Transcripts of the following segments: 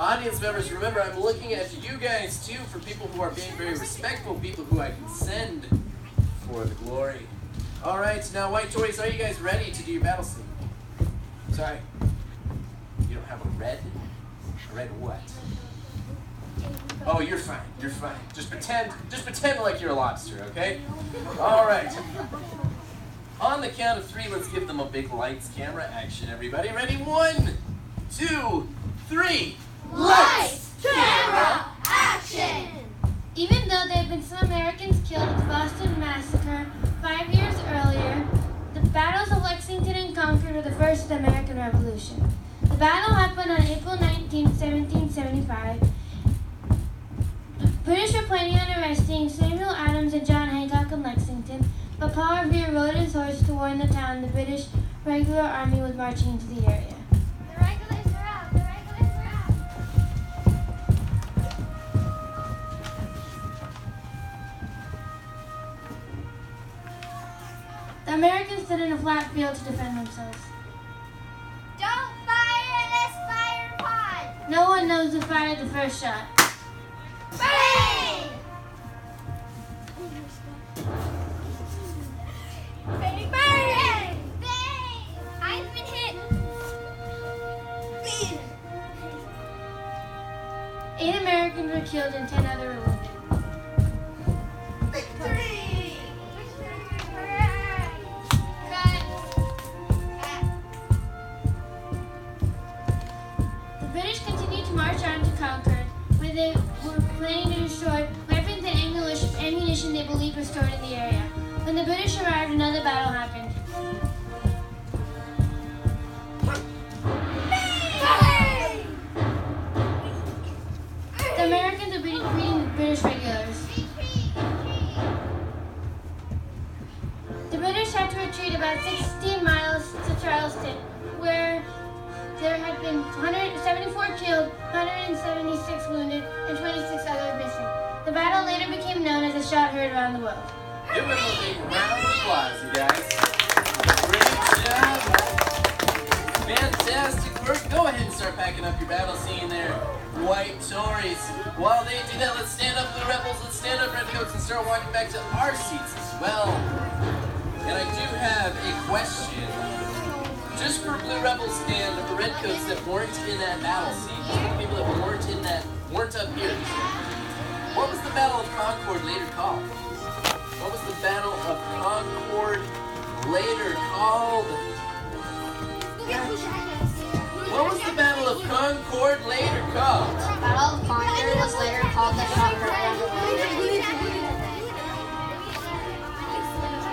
Audience members, remember I'm looking at you guys too for people who are being very respectful, people who I can send for the glory. All right, now White Tories, are you guys ready to do your battle scene? Sorry, you don't have a red? A red what? Oh, you're fine, you're fine. Just pretend like you're a lobster, okay? All right. On the count of 3, let's give them a big lights, camera, action, everybody. Ready? 1, 2, 3. Lights, camera, action! Even though there have been some Americans killed in the Boston Massacre 5 years earlier, the battles of Lexington and Concord were the first of the American Revolution. The battle happened on April 19, 1775. The British were planning on arresting Samuel Adams and John Hancock in Lexington, but Paul Revere rode his horse to warn the town the British regular army was marching into the area. The regulars are out! The regulars are out! The Americans stood in a flat field to defend themselves. Don't fire this fire pod! No one knows who fired the first shot. Bang! Bang! Bang! Bang! I've been hit! Bang! 8 Americans were killed and 10 others were wounded. Victory! The British continued to march on to Concord, where they were planning to destroy weapons and ammunition they believed were stored in the area. When the British arrived, another battle happened. The Americans were beating the British regulars. The British had to retreat about 16 miles to Charleston, where there had been 174 killed, 176 wounded, and 26 others missing. The battle later became known as a shot heard around the world. Give them a big round of applause, you guys. Great job. Fantastic work. Go ahead and start packing up your battle scene there, White Tories. While they do that, let's stand up, Blue Rebels. Let's stand up, Redcoats, and start walking back to our seats as well. And I do have a question. Just for Blue Rebels and Redcoats that weren't in that battle scene, just for people that weren't up here. What was the Battle of Concord later called? What was the Battle of Concord later called? What was the Battle of Concord later called? Battle of Concord was later called the Shot Heard Around the World.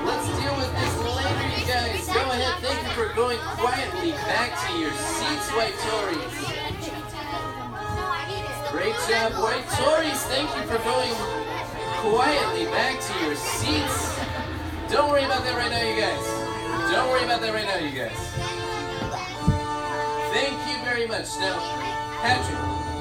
Let's deal with this later, you guys. Go ahead. Thank you for going quietly back to your seats, White Tories. Great job, White Tories. Thank you for going quietly back to your seats. Don't worry about that right now, you guys. Don't worry about that right now, you guys. Thank you very much. Now, Patrick,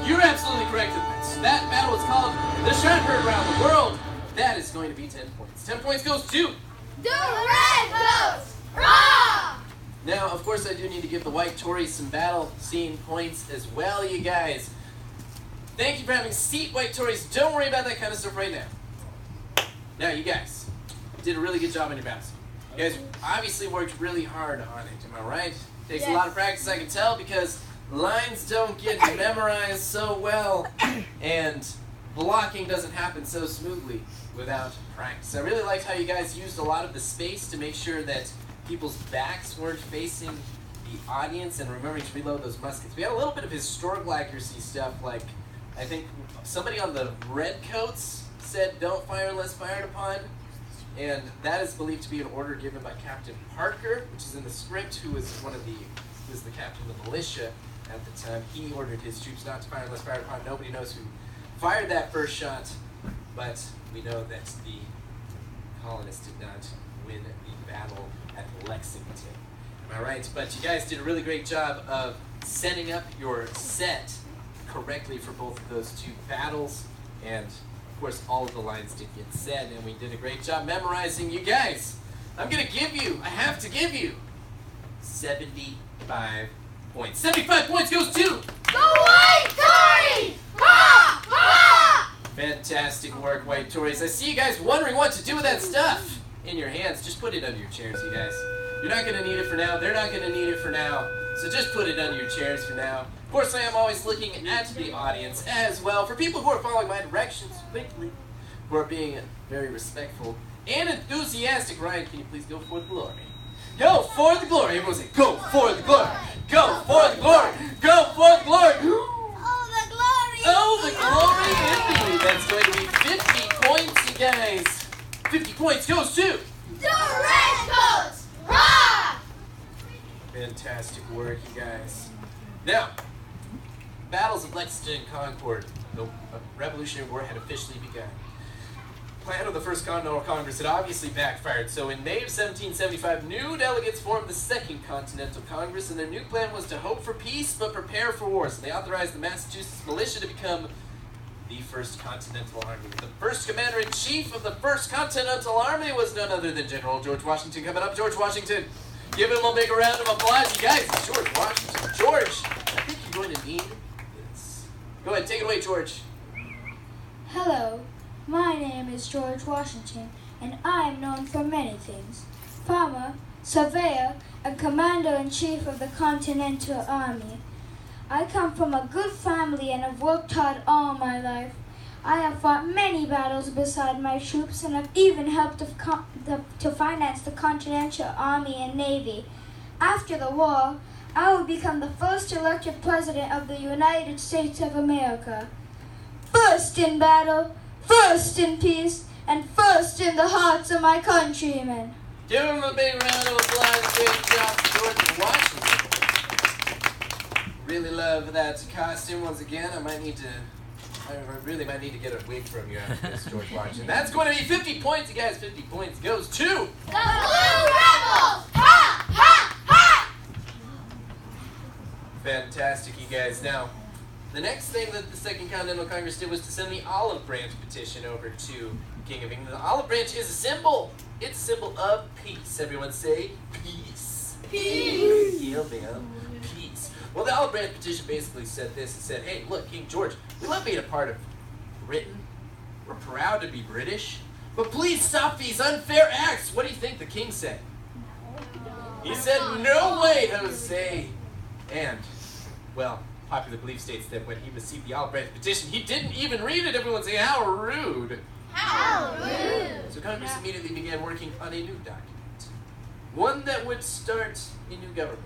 you're absolutely correct. That battle is called the Shot Heard Around the World. That is going to be 10 points. 10 points goes to The Redcoats! Raw! Now, of course, I do need to give the White Tories some battle scene points as well, you guys. Thank you for having a seat, White Tories. Don't worry about that kind of stuff right now. Now, you guys did a really good job on your battle scene. You guys obviously worked really hard on it, am I right? Takes a lot of practice, I can tell, because lines don't get memorized so well, and blocking doesn't happen so smoothly without practice. I really liked how you guys used a lot of the space to make sure that people's backs weren't facing the audience, and remembering to reload those muskets. We had a little bit of historical accuracy stuff, like I think somebody on the Redcoats said don't fire unless fired upon, and that is believed to be an order given by Captain Parker, which is in the script, who was the captain of the militia at the time. He ordered his troops not to fire unless fired upon. Nobody knows who fired that first shot, but we know that the colonists did not win the battle at Lexington. Am I right? But you guys did a really great job of setting up your set correctly for both of those two battles, and of course all of the lines did get said, and we did a great job memorizing. You guys, I have to give you 75 points. 75 points goes to The White Tories! work, White Tories. I see you guys wondering what to do with that stuff in your hands. Just put it under your chairs, you guys. You're not going to need it for now. They're not going to need it for now. So just put it under your chairs for now. Of course, I am always looking at the audience as well. For people who are following my directions quickly, who are being very respectful and enthusiastic. Ryan, can you please go for the glory? Go for the glory. Everyone say, go for the glory. Go for the glory. Go for the glory. Oh, the glory! Oh, the glory indeed. That's going to be 50 points, you guys. 50 points goes to The Redcoats! Rock! fantastic work, you guys. Now, battles of Lexington and Concord. The Revolutionary War had officially begun. Plan of the First Continental Congress had obviously backfired, so in May of 1775, new delegates formed the Second Continental Congress, and their new plan was to hope for peace but prepare for war. So they authorized the Massachusetts militia to become the First Continental Army. The first commander-in-chief of the First Continental Army was none other than General George Washington. Coming up, George Washington. Give him a big round of applause, you guys. It's George Washington. George, I think you're going to need this. Go ahead, take it away, George. Hello, my name is George Washington, and I am known for many things. Farmer, surveyor, and commander-in-chief of the Continental Army. I come from a good family and have worked hard all my life. I have fought many battles beside my troops and have even helped to finance the Continental Army and Navy. After the war, I will become the first elected president of the United States of America. First in battle, first in peace, and first in the hearts of my countrymen. Give him a big round of applause. Great job, George Washington. Really love that costume. Once again, I really might need to get a wig from you after this, George Washington. That's going to be 50 points, you guys. 50 points goes to The Blue Rebels! Ha! Ha! Ha! fantastic, you guys. Now, the next thing that the Second Continental Congress did was to send the olive branch petition over to King of England. The olive branch is a symbol. It's a symbol of peace. Everyone say peace. Peace! Yeah, man. Peace. Well, the olive branch petition basically said this. It said, hey, look, King George, we love being a part of Britain. We're proud to be British. But please stop these unfair acts. What do you think the king said? He said, no way, Jose. And, well, popular belief states that when he received the olive branch petition, he didn't even read it. Everyone say, how rude. How rude! So Congress immediately began working on a new document. One that would start a new government.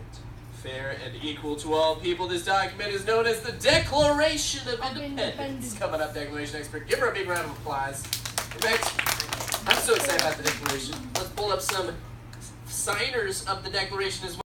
Fair and equal to all people. This document is known as the Declaration of Independence. Coming up, Declaration expert. Give her a big round of applause. In fact, I'm so excited about the Declaration. Let's pull up some signers of the Declaration as well.